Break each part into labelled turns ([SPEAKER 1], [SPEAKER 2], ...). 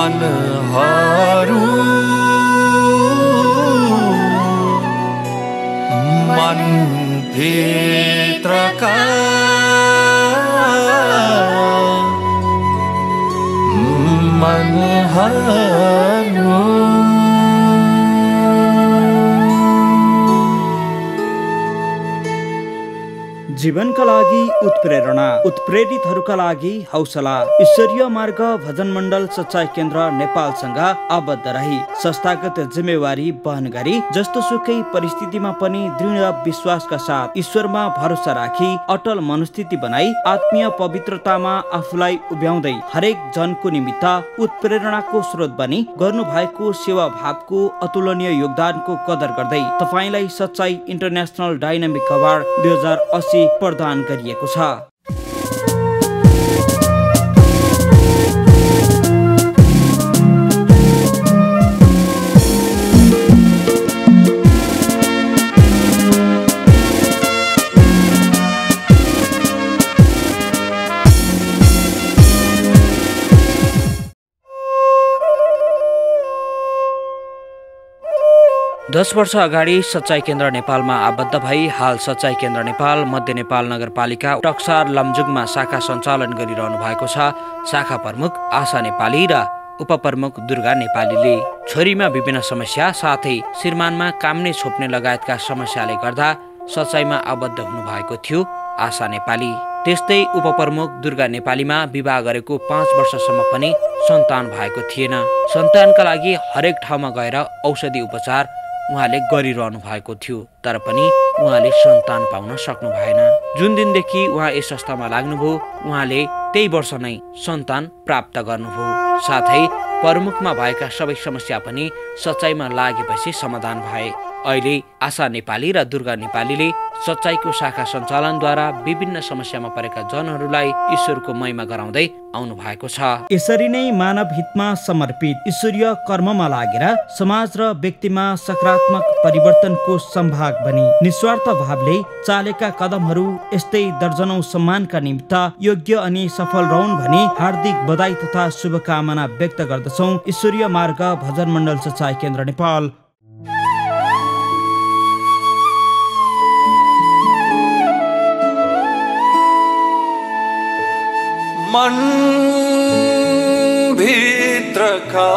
[SPEAKER 1] मनहरू मन भित्रका मनहरू
[SPEAKER 2] जीवनका लागि उत्प्रेरणा, उत्प्रेरितहरूका लागि हौसला। ईश्वरीय मार्ग भजन मण्डल सच्चाई केन्द्र नेपालसँग आबद्ध रही संस्थागत जिम्मेवारी वहन गरी जस्तो सुकै परिस्थितिमा पनि दृढ विश्वासका साथ ईश्वरमा भरोसा राखी अटल मनस्थिति बनाई आत्मीय पवित्रतामा आफूलाई उभ्याउँदै हरेक जनको निमित्त उत्प्रेरणाको स्रोत बनी गर्नु भएको सेवा भावको अतुलनीय योगदानको कदर गर्दै तपाईलाई सच्चाई इन्टरनेशनल डाइनामिक अवार्ड 2080 प्रदान गरिएको छ। 10 वर्ष अगाडि सच्चाई केन्द्र नेपालमा आबद्ध भई हाल सच्चाई केन्द्र नेपाल मध्य नेपाल नगरपालिका टक्सार लमजुङमा शाखा सञ्चालन गरिरहनु भएको छ। शाखा प्रमुख आशा नेपाली र उपप्रमुख दुर्गा नेपालीले छोरीमा विभिन्न समस्या साथै श्रीमानमा काम नै छोप्ने लगायतका समस्याले गर्दा सच्चाईमा आबद्ध हुनु भएको थियो आशा नेपाली। त्यस्तै उपप्रमुख दुर्गा नेपालीमा विवाह गरेको 5 वर्षसम्म पनि सन्तान भएको थिएन। सन्तानका लागि हरेक ठाउँमा गएर औषधि उपचार उहाँले गरिरहनु भएको थियो, तर पनि उहाँले सन्तान पाउन सक्नु भएन। जुन दिनदेखि उहाँ यस संस्थामा लाग्नुभयो उहाँले त्यही वर्ष नै सन्तान प्राप्त गर्नुभयो। साथै प्रमुखमा भएका सबै समस्या पनि सच्चाईमा लागेपछि समाधान भए। अहिले आशा नेपाली र दुर्गा नेपालीले सच्चाईको शाखा सञ्चालनद्वारा विभिन्न समस्यामा परेका जनहरूलाई ईश्वरको महिमा गराउँदै आउनु भएको छ। यसरी नै मानव हितमा समर्पित ईश्वरीय कर्ममा लागेर समाज र व्यक्तिमा सकारात्मक परिवर्तनको सम्भाग बनी निस्वार्थ भावले चालेका कदमहरू यस्तै दर्जनौं सम्मानका निमित्त योग्य अनि सफल रहन् भनी हार्दिक बधाई तथा शुभकामना व्यक्त गर्दछौं। ईश्वरीय मार्ग भजन मण्डल सच्चाई केन्द्र नेपाल।
[SPEAKER 1] मन भित्रका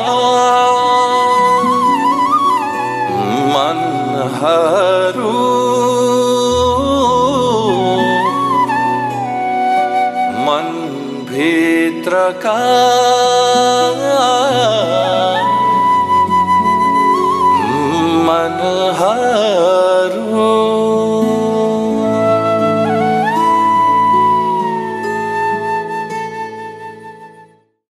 [SPEAKER 1] मनहरू मन भित्रका मनहरू